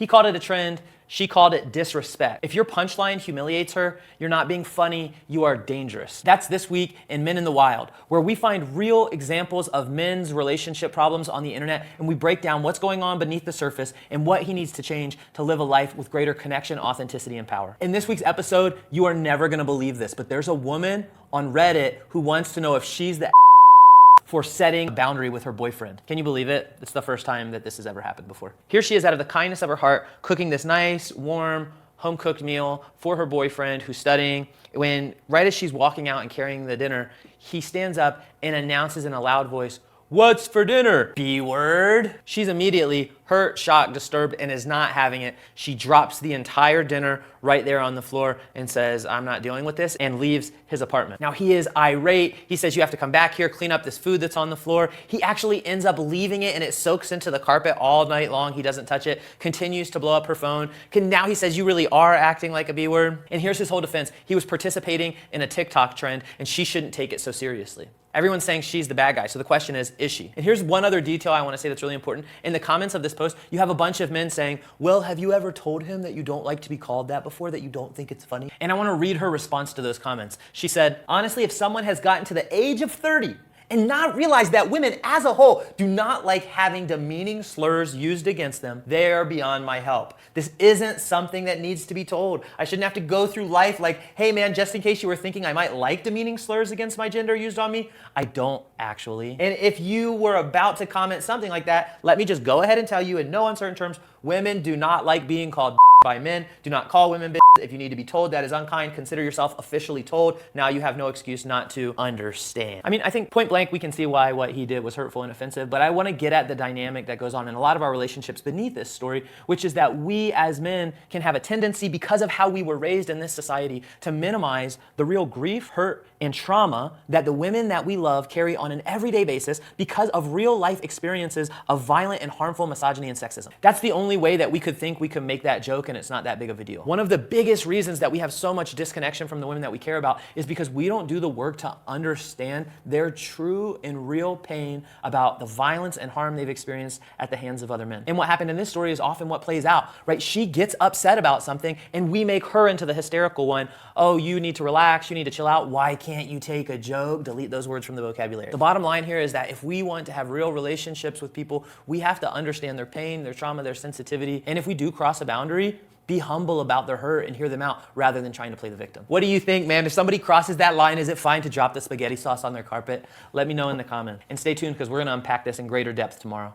He called it a trend. She called it disrespect. If your punchline humiliates her, you're not being funny, you are dangerous. That's this week in Men in the Wild, where we find real examples of men's relationship problems on the internet, and we break down what's going on beneath the surface and what he needs to change to live a life with greater connection, authenticity, and power. In this week's episode, you are never gonna believe this, but there's a woman on Reddit who wants to know if she's the for setting a boundary with her boyfriend. Can you believe it? It's the first time that this has ever happened before. Here she is out of the kindness of her heart, cooking this nice, warm, home-cooked meal for her boyfriend who's studying. When, right as she's walking out and carrying the dinner, he stands up and announces in a loud voice, "What's for dinner? B-word." She's immediately hurt, shocked, disturbed, and is not having it. She drops the entire dinner right there on the floor and says, "I'm not dealing with this," and leaves his apartment. Now he is irate. He says, "You have to come back here, clean up this food that's on the floor." He actually ends up leaving it and it soaks into the carpet all night long. He doesn't touch it, continues to blow up her phone. Now he says, "You really are acting like a B-word." And here's his whole defense. He was participating in a TikTok trend and she shouldn't take it so seriously. Everyone's saying she's the bad guy. So the question is she? And here's one other detail I want to say that's really important. In the comments of this post, you have a bunch of men saying, "Well, have you ever told him that you don't like to be called that before, that you don't think it's funny?" And I want to read her response to those comments. She said, "Honestly, if someone has gotten to the age of 30 and not realized that women as a whole do not like having demeaning slurs used against them, they are beyond my help. This isn't something that needs to be told. I shouldn't have to go through life like, hey man, just in case you were thinking I might like demeaning slurs against my gender used on me, I don't actually. And if you were about to comment something like that, let me just go ahead and tell you in no uncertain terms, women do not like being called by men. Do not call women bitches. If you need to be told that is unkind, consider yourself officially told. Now you have no excuse not to understand." I mean, I think point blank we can see why what he did was hurtful and offensive, but I want to get at the dynamic that goes on in a lot of our relationships beneath this story, which is that we as men can have a tendency, because of how we were raised in this society, to minimize the real grief, hurt, and trauma that the women that we love carry on an everyday basis because of real life experiences of violent and harmful misogyny and sexism. That's the only way that we could think we could make that joke and it's not that big of a deal. One of the biggest reasons that we have so much disconnection from the women that we care about is because we don't do the work to understand their true and real pain about the violence and harm they've experienced at the hands of other men. And what happened in this story is often what plays out, right? She gets upset about something and we make her into the hysterical one. "Oh, you need to relax, you need to chill out. Why can't you take a joke?" Delete those words from the vocabulary. The bottom line here is that if we want to have real relationships with people, we have to understand their pain, their trauma, their sensitivity. And if we do cross a boundary, be humble about their hurt and hear them out rather than trying to play the victim. What do you think, man? If somebody crosses that line, is it fine to drop the spaghetti sauce on their carpet? Let me know in the comments. And stay tuned because we're going to unpack this in greater depth tomorrow.